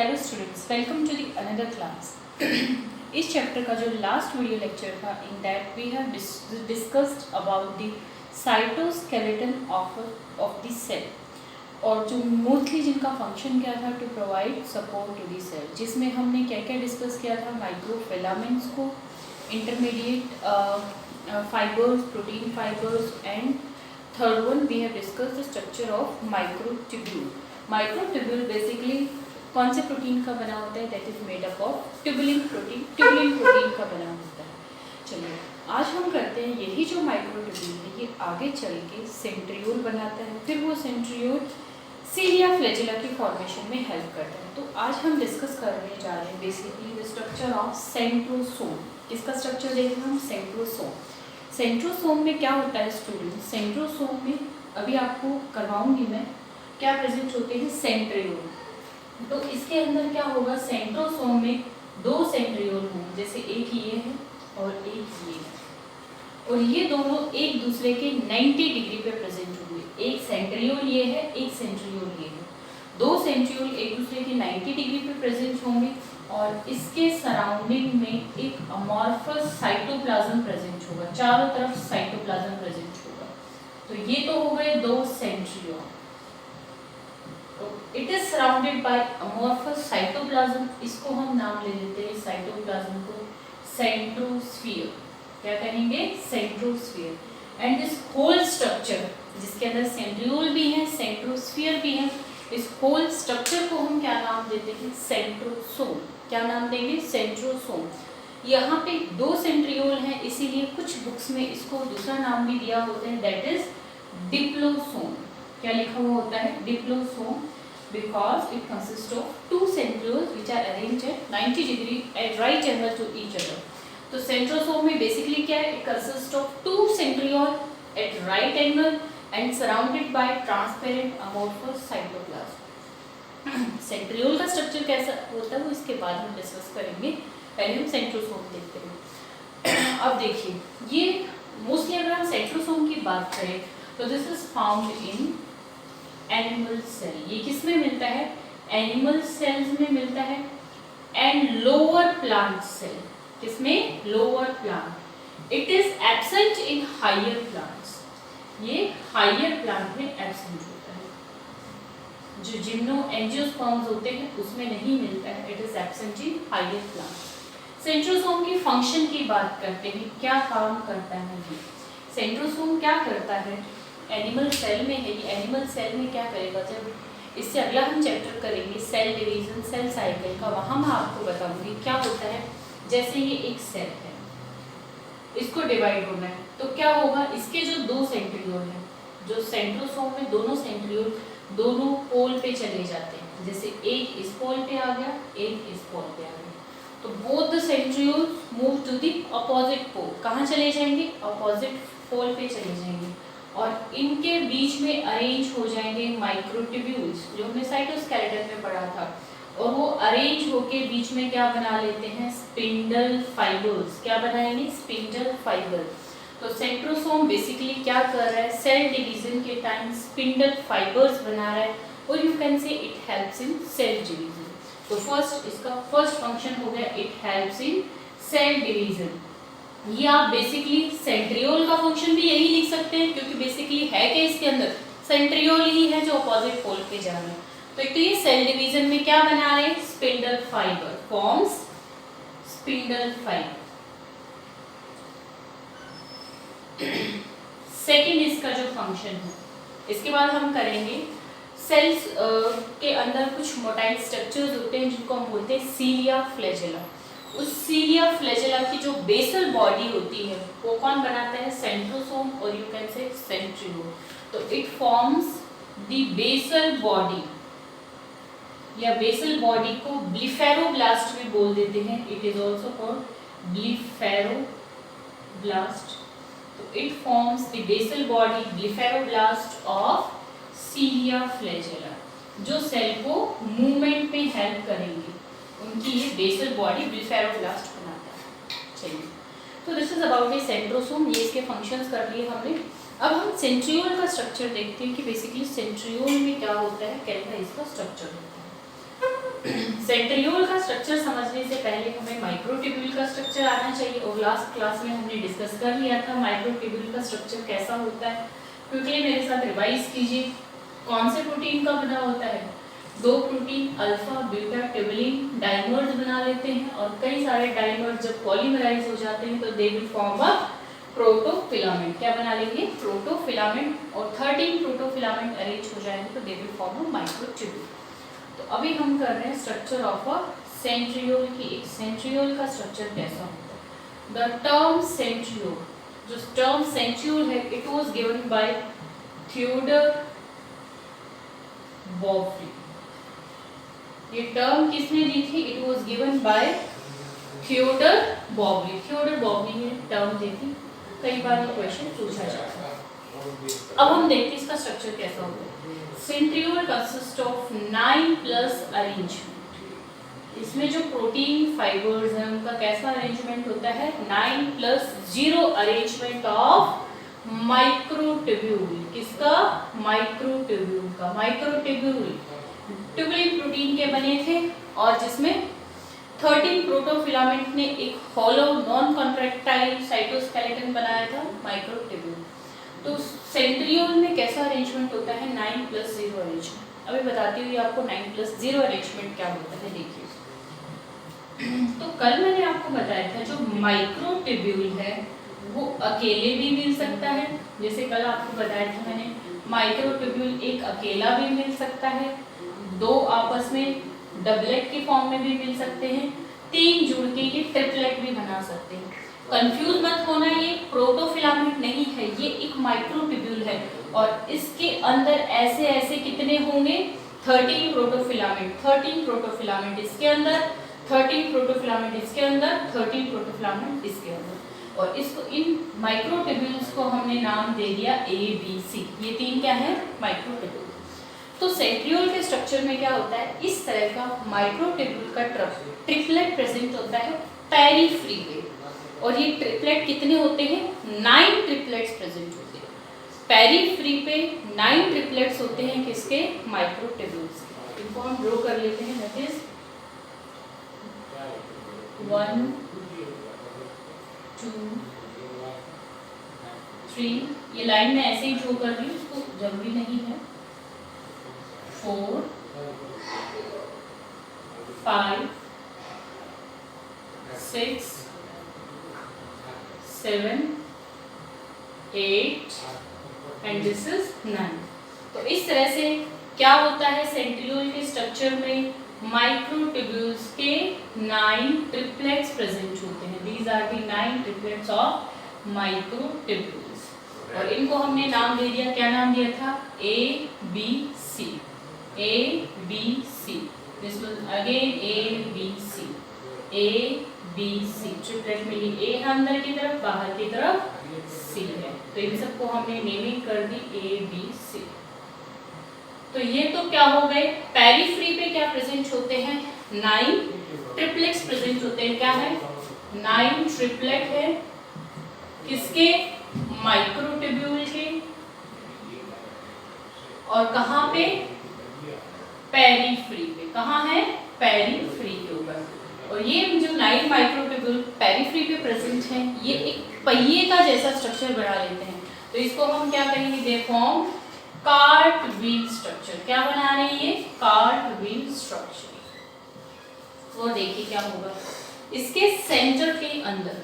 Hello students, welcome to the another class. इस chapter का जो लास्ट वीडियो लेक्चर था, in that we have discussed about the cytoskeleton of the cell, और जो mostly जिनका function क्या था, to provide support to the cell, जिसमें हमने क्या क्या डिस्कस किया था, माइक्रोफिलामेंट्स को, intermediate fibres, protein fibres, and third one we have discussed the structure of microtubule. Microtubule basically कौन से प्रोटीन का बना होता है? That is made up of tubulin protein, tubulin protein का बना होता है। चलिए आज हम करते हैं यही जो माइक्रोट्यूब्यूल है, ये आगे चल के सेंट्रियोल बनाता है, फिर वो सेंट्रियोल सीलिया फ्लैजेला की फॉर्मेशन में हेल्प करता है। तो आज हम डिस्कस करने जा रहे हैं basically the structure of centrosome. इसका स्ट्रक्चर देखें हम, सेंट्रोसोम। सेंट्रोसोम में क्या होता है स्टूडेंट? सेंट्रोसोम में अभी आपको करवाऊंगी मैं, क्या प्रेजेंट होते हैं? सेंट्रियोल। तो इसके अंदर क्या होगा, सेंट्रोसोम में दो सेंट्रियोल होंगे, जैसे एक ये है और एक ये है, और ये दोनों एक दूसरे के 90 डिग्री पे प्रेजेंट होंगे। एक सेंट्रियोल ये है, एक सेंट्रियोल ये है। दो सेंट्रियोल एक दूसरे के 90 डिग्री पे प्रेजेंट होंगे, और इसके सराउंडिंग में एक अमॉर्फस साइटोप्लाज्म प्रेजेंट होगा, चारों तरफ साइटोप्लाज्म प्रेजेंट होगा। तो ये तो हो गए दो centriole. It is surrounded by amorphous cytoplasm. इसको हम नाम ले देते हैं साइटोप्लाज्म को सेंट्रोस्फीयर। क्या कहेंगे? सेंट्रोस्फीयर। एंड दिस होल स्ट्रक्चर, जिसके अंदर सेंट्रियोल भी है, सेंट्रोस्फीयर भी है, इस होल स्ट्रक्चर को हम क्या नाम देते हैं? सेंट्रोसोम। क्या नाम देंगे? सेंट्रोसोम। यहाँ पे दो सेंट्रियोल हैं, इसीलिए कुछ बुक्स में इसको दूसरा नाम भी दिया होता है, दैट इज डिप्लोसोम। क्या लिखा हुआ होता है? डिप्लोसोम, because it consists of two centrioles which are arranged at 90 degree at right angle to each other. तो सेंट्रोसोम में बेसिकली क्या है? It consists of two centriole at right angle and surrounded by transparent amorphous cytoplasm. Centriole का structure कैसा होता है वो इसके बाद हम डिस्कस करेंगे, पहले हम सेंट्रोसोम देखते हैं। अब देखिए, ये मोस्टली अगर हम सेंट्रोसोम की बात करें तो this is found in animal cell. ये किस में मिलता है? एनिमल सेल्स में मिलता है, एंड लोअर प्लांट सेल। किसमें? Lower plant. It is absent in higher plants. ये हायर प्लांट में एब्सेंट होता है। जो जिम्नो एंजियोस्पर्म्स होते हैं उसमें नहीं मिलता है, it is absent in higher plant. Centrosome की फंक्शन की बात करते हैं, क्या काम करता है ये? सेंट्रोसोम क्या करता है? एनिमल सेल में है, ये एनिमल सेल में क्या करेगा? जब इससे अगला हम चैप्टर करेंगे सेल डिवीजन, सेल साइकिल का, वहाँ मैं आपको बताऊंगी क्या होता है। जैसे ये एक सेल है, इसको डिवाइड होना है, तो क्या होगा? इसके जो दो सेंट्रियोल हैं, जो सेंट्रोसोम में दोनों सेंट्रियोल दोनों पोल पे चले जाते हैं, जैसे एक इस पोल पे आ गया, एक इस पोल पे आ गया, तो both the centriole move to the opposite pole. कहाँ चले जाएंगे? अपोजिट पोल पे चले जाएंगे, और इनके बीच में अरेंज हो जाएंगे माइक्रोट्यूब्यूल्स, जो हमने साइटोस्केलेटन में पढ़ा था, और वो अरेंज होके बीच में क्या बना लेते हैं? Spindle fibres. क्या बनाएंगे? Spindle fibre. तो सेंट्रोसोम बेसिकली क्या कर रहा है? सेल डिवीजन के टाइम स्पिंडल फाइबर्स बना रहा है, और you can say it helps in cell division. तो फर्स्ट, इसका फर्स्ट फंक्शन हो गया, it helps in cell division. ये आप बेसिकली सेंट्रियोल का फंक्शन भी यही लिख सकते हैं, क्योंकि बेसिकली है कि इसके अंदर सेंट्रियोल ही है जो अपोजिट पोल पे जा रहे हैं। तो एक तो ये सेल डिवीजन में क्या बना रहे हैं? Spindle fibre, forms spindle fibre. Second इसका जो फंक्शन है, इसके बाद हम करेंगे सेल्स के अंदर कुछ मोटाइल स्ट्रक्चर्स होते हैं जिनको हम बोलते हैं सीलिया फ्लैजेला। उस सीलिया फ्लैजेला की जो बेसल बॉडी होती है वो कौन बनाता है? सेंट्रोसोम, और यू कैन से सेंट्रियोल। तो it forms the basal body, या बेसल बॉडी को ब्लिफेरोब्लास्ट भी बोल देते हैं, it is also called blepharoblast. तो it forms the basal body, blepharoblast of cilia flagella, जो सेल को मूवमेंट में हेल्प करेंगे, उनकी ये बेसल बॉडी ब्लिफेरोब्लास्ट बनाता है। चलिए, तो this is about the centrosome. ये इसके फंक्शंस कर लिए हमने। अब हम सेंट्रियोल का स्ट्रक्चर देखते हैं कि बेसिकली सेंट्रियोल में क्या होता है, कैसा इसका स्ट्रक्चर होता है। सेंट्रियोल का स्ट्रक्चर समझने से पहले हमें माइक्रोट्यूब्यूल का स्ट्रक्चर आना चाहिए, और लास्ट क्लास में हमने डिस्कस कर लिया था माइक्रोट्यूब्यूल का स्ट्रक्चर कैसा होता है। क्विकली मेरे साथ रिवाइज कीजिए। कौन से प्रोटीन का बना होता है? दो protein alpha beta tubulin dimers बना लेते हैं, और कई सारे डाइमर्स जब पॉलीमराइज हो जाते हैं तो they will form a protofilament. क्या बना लेंगे? प्रोटोफिलामेंट। और 13 प्रोटोफिलामेंट अरेंज हो जाएंगे तो they will form a microtubule. तो अभी हम कर रहे हैं स्ट्रक्चर ऑफ अ सेंट्रियोल की। एक सेंट्रियोल का स्ट्रक्चर कैसा होता है? द टर्म सेंट्रियोल, जो टर्म सेंट्रियोल है, it was given by Theodor Boveri. ये टर्म किसने दी थी? It was given by Theodor Boveri. Theodor Boveri ने टर्म दी थी। कई बार ये क्वेश्चन पूछा जाता है। अब हम देखते हैं इसका स्ट्रक्चर कैसा होता है। Centriole consist of 9+ arrangement. इसमें जो प्रोटीन फाइबर्स हैं उनका कैसा अरेंजमेंट होता है? 9+0 अरेंजमेंट ऑफ माइक्रोट्यूब्यूल। किसका? माइक्रोट्यूब्यूल का। माइक्रोट्यूब्यूल ट्यूबुलिन प्रोटीन के बने थे, और जिसमें 13 प्रोटोफिलामेंट ने एक हॉलो नॉन कॉन्ट्रैक्टाइल साइटोस्केलेटन बनाया था, माइक्रोट्यूब्यूल। तो सेंट्रियोल में कैसा अरेंजमेंट होता है? 9+0 अरेंजमेंट। अभी बताती हुई आपको 9+0 अरेंजमेंट क्या होता है, देखिए। तो कल मैंने आपको बताया था जो माइक्रोट्यूब्यूल है वो अकेले भी मिल सकता है। जैसे कल आपको बताया था मैंने, माइक्रोट्यूब्यूल एक अकेला भी मिल सकता है, दो आपस में डबलेट के फॉर्म में भी मिल सकते हैं, तीन जुड़ के ये ट्रिपलेट भी बना सकते हैं। कंफ्यूज मत होना, ये प्रोटोफिलामेंट नहीं है, ये एक माइक्रोट्यूब्यूल है, और इसके अंदर ऐसे ऐसे कितने होंगे? 13 प्रोटोफिलामेंट। 13 प्रोटोफिलामेंट इसके अंदर, 13 प्रोटोफिलामेंट इसके अंदर, 13 प्रोटोफिलामेंट इसके अंदर। और इसको, इन माइक्रोट्यूब्यूल्स को हमने नाम दे दिया ABC। ये तीन क्या है? माइक्रोट्यूब्यूल। तो सेंट्रियोल के स्ट्रक्चर में क्या होता है? इस तरह का माइक्रोट्यूब्यूल का ट्रिपलेट प्रेजेंट होता है पेरिफ्री पे। और ये ट्रिपलेट कितने होते हैं? 9 ट्रिपलेट्स प्रेजेंट होते हैं पेरिफ्री पे। 9 ट्रिपलेट्स होते हैं किसके? माइक्रोट्यूब्यूल्स के। इनको हम ड्रॉ कर लेते हैं। That is 1 2 3। ये लाइन में ऐसे ही ड्रॉ कर रही हूँ, इसको जरूरी नहीं है। 4 5 6 7 8 एंड दिस इज 9। तो इस तरह से क्या होता है सेंट्रियोल के स्ट्रक्चर में? माइक्रोट्यूब्यूल्स के 9 ट्रिपलेट्स प्रेजेंट होते हैं। These are the 9 triplets of microtubules. और इनको हमने नाम दे दिया, क्या नाम दिया था? ABC। ABC। This was again ABC। ABC triplet मिली। A अंदर की तरफ, बाहर की तरफ C है, तो इन सबको हमने नेमिंग कर दी ABC। तो ये तो क्या हो गए? पेरिफ्री पे क्या प्रेजेंट होते हैं? 9 ट्रिपलेट्स प्रेजेंट होते हैं। क्या है? 9 ट्रिपलेट है किसके? माइक्रोट्यूब्यूल के। और कहाँ पे? पेरिफ्री पे। कहाँ है? पेरिफ्री के ऊपर। और ये जो 9 माइक्रोट्यूब्यूल पेरिफ्री पे प्रेजेंट हैं, ये एक पहिए का जैसा स्ट्रक्चर बना लेते हैं। तो इसको हम क्या कहेंगे? They form cartwheel structure. क्या बना रहे हैं ये? Cartwheel structure. वो देखिए क्या होगा इसके सेंटर के अंदर।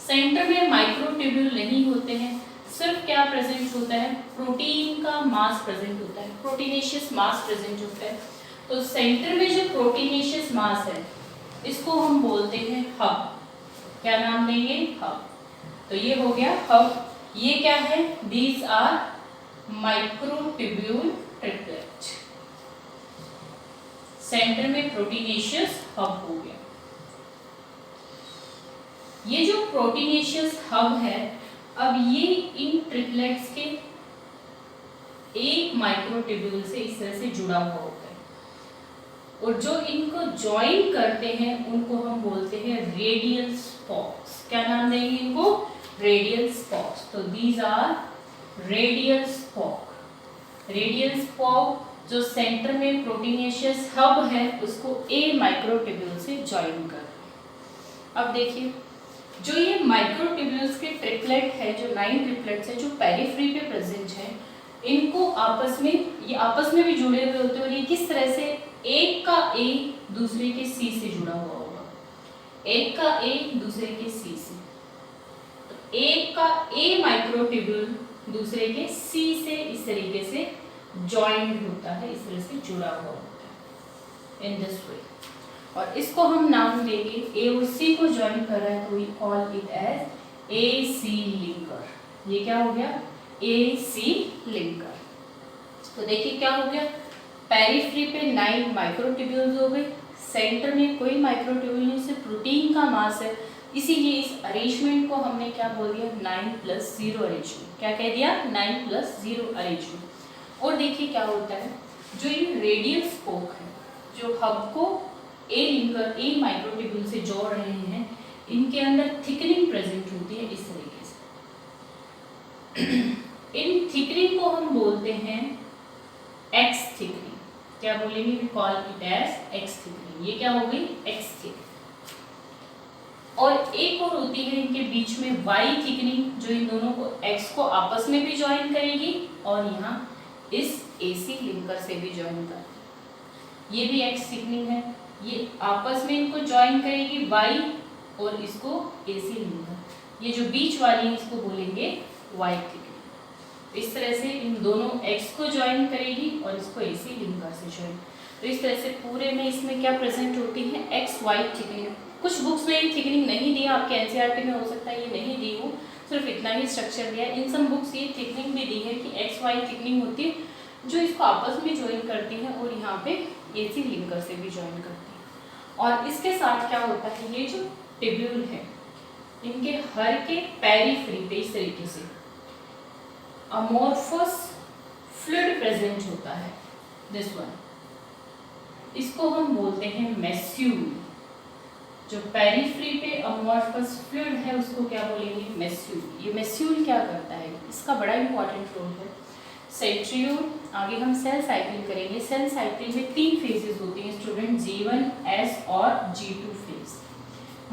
सेंटर में माइक्रोट्यूब्यूल नहीं होते हैं, सिर्फ क्या प्रेजेंट होता है? प्रोटीन का मास प्रेजेंट होता है, प्रोटीनेशियस मास प्रेजेंट होता है। तो सेंटर में जो प्रोटीनेशियस मास है इसको हम बोलते हैं हब। क्या नाम देंगे? हब। तो ये हो गया हब। ये क्या है? These are microtubule triplet. Centre में प्रोटीनेशियस हब हो गया। ये जो प्रोटीनेशियस हब है, अब ये इन ट्रिपलेट्स के एक माइक्रोट्यूब्यूल से इस तरह से जुड़ा हुआ होता है, और जो इनको ज्वाइन करते हैं उनको हम बोलते हैं रेडियल स्पॉक्स। क्या नाम देंगे इनको? Radial spokes. तो these are radial spoke. Radial spoke जो सेंटर में प्रोटीनेशियस हब है उसको ए माइक्रोट्यूब्यूल से ज्वाइन कर। अब देखिए जो ये माइक्रोट्यूब्यूल्स के ट्रिपलेट है, जो 9 ट्रिपलेट्स है जो पेरिफ्री पे प्रेजेंट है, इनको आपस में ये आपस में भी जुड़े हुए होते हैं और ये किस तरह से एक का ए दूसरे के सी से जुड़ा हुआ होगा, एक का ए दूसरे के सी से, तो एक का ए माइक्रोट्यूब्यूल दूसरे के सी से इस तरीके से ज्वाइंट होता है, इस तरह से जुड़ा हुआ होता है इन दिस वे। और इसको हम नाम देंगे, ए और सी को ज्वाइन कर रहा है तो we call it as A C linker. ये क्या हो गया, ए सी लिंकर। तो देखिए क्या हो गया, पेरिफ्री पे 9 माइक्रोट्यूब्यूल्स हो गए, सेंटर में कोई माइक्रोट्यूब्यूल नहीं, सिर्फ प्रोटीन का मास है, इसीलिए इस अरेंजमेंट को हमने क्या बोल दिया, 9+0 अरेंजमेंट। क्या कह दिया, 9+0 अरेंजमेंट। और देखिए क्या होता है, जो ये रेडियल स्पोक है जो हब को ए लिंकर ए माइक्रोट्यूब्यूल से जोड़ रहे हैं, इनके अंदर थिकनिंग प्रेजेंट होती है इस तरीके से। इन थिकनिंग को हम बोलते हैं एक्स थिकनिंग। क्या बोलेंगे, we call it as X thickening. ये क्या हो गई, एक्स थिकनिंग। और एक और होती है इनके बीच में वाई थिकनिंग, जो इन दोनों को एक्स को आपस में भी ज्वाइन करेगी और यहाँ इस एसी लिंकर से भी ज्वाइन करेगी। ये भी एक्स थिकनिंग है, ये आपस में इनको ज्वाइन करेगी वाई और इसको एसी लिंकर। ये जो बीच वाली है इसको बोलेंगे वाई थिकनिंग। इस तरह से इन दोनों एक्स को ज्वाइन करेगी और इसको एसी लिंकर से ज्वाइन। तो इस तरह से पूरे में इसमें क्या प्रेजेंट होती है, एक्स वाई थिकनिंग। कुछ बुक्स में ये थिकनिंग नहीं दी, आपके एनसीईआरटी में हो सकता है ये नहीं दी हो, सिर्फ इतना ही स्ट्रक्चर दिया है। इन सब बुक्स ये थिकनिंग भी दी है कि एक्स वाई थिकनिंग होती है जो इसको आपस में ज्वाइन करती है और यहाँ पे एसी लिंकर से भी ज्वाइन करती है। और इसके साथ क्या होता है, ये जो ट्यूब्यूल है इनके हर के पेरिफ्री पे इस तरीके से अमोर्फस फ्लूइड प्रेजेंट होता है, दिस वन। इसको हम बोलते हैं मेस्यूल। जो पेरिफ्री पे अमोर्फस फ्लूइड है उसको क्या बोलेंगे, मेस्यूल। ये मेस्यूल क्या करता है, इसका बड़ा इंपॉर्टेंट रोल है। सेंट्रियोल, आगे हम सेल साइकिल करेंगे। सेल साइकिल में 3 फेजेस होती हैं स्टूडेंट, G1, S और G2 फेज।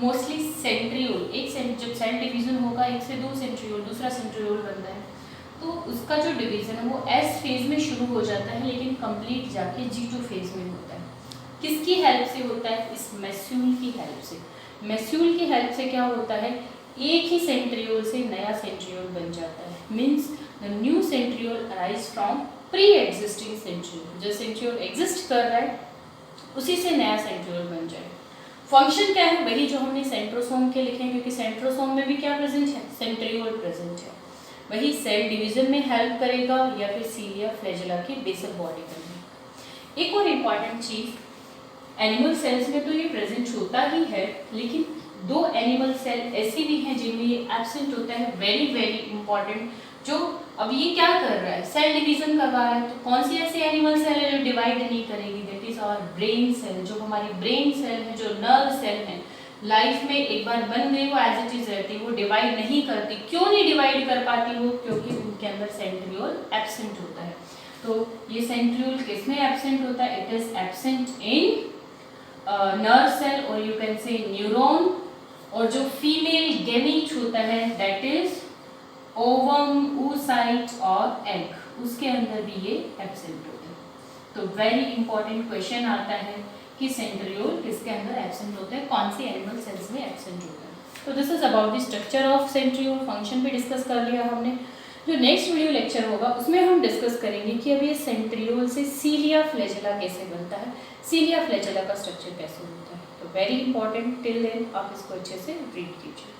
मोस्टली सेंट्रियोल, जब सेल डिवीजन होगा 1 से 2 सेंट्रियोल, दूसरा सेंट्रियोल बनता है, तो उसका जो डिवीजन है वो S फेज में शुरू हो जाता है लेकिन कंप्लीट जाके G2 फेज में होता है। किसकी हेल्प से होता है, इस मेस्यूल की हेल्प से। मेस्यूल की हेल्प से क्या होता है, एक ही सेंट्रियोल से नया सेंट्रियोल बन जाता है। Means the new centriole arise from pre existing centriole. जो सेंट्रियोल एग्जिस्ट कर रहा है उसी से नया सेंट्रियोल बन जाए। फंक्शन क्या है, वही जो हमने सेंट्रोसोम के लिखे हैं, क्योंकि सेंट्रोसोम में भी क्या प्रेजेंट है, सेंट्रियोल प्रेजेंट है। वही सेल डिवीजन में हेल्प करेगा या फिर सीलिया फ्लैजेला की बेसल बॉडी करने। एक और इम्पॉर्टेंट चीज, एनिमल सेल्स में तो ये प्रेजेंट होता ही है, लेकिन 2 एनिमल सेल ऐसी भी हैं जिनमें ये एब्सेंट होता है, वेरी वेरी इंपॉर्टेंट। जो अब ये क्या कर रहा है, सेल डिवीजन करवा रहा है, तो कौन सी ऐसी एनिमल सेल है जो डिवाइड नहीं करेगी, that is our brain cell. जो हमारी ब्रेन सेल है, जो नर्व सेल है, लाइफ में एक बार बन गई वो एज इट इज रहती, वो डिवाइड नहीं करती। क्यों नहीं डिवाइड कर पाती वो, क्योंकि उनके अंदर सेंट्रियोल एब्सेंट होता है। तो ये सेंट्रियोल किसमें एब्सेंट होता है, it is absent in nerve cell और यू कैन से न्यूरॉन। और जो फीमेल गेमीट होता है दैट इज ओवम, oocyte और एग, उसके अंदर भी ये एब्सेंट होते हैं। तो वेरी इंपॉर्टेंट क्वेश्चन आता है कि सेंट्रियोल किसके अंदर एब्सेंट होता है, कौन सी एनिमल सेल्स में एब्सेंट होता है। तो this is about the structure of centriole. Function भी डिस्कस कर लिया हमने। जो नेक्स्ट वीडियो लेक्चर होगा उसमें हम डिस्कस करेंगे कि अब ये सेंट्रियोल से सीलिया फ्लैजेला कैसे बनता है, सीलिया फ्लैजेला का स्ट्रक्चर कैसे होता है। तो वेरी इंपॉर्टेंट, टिल देन आप इसको अच्छे से रीड कीजिए।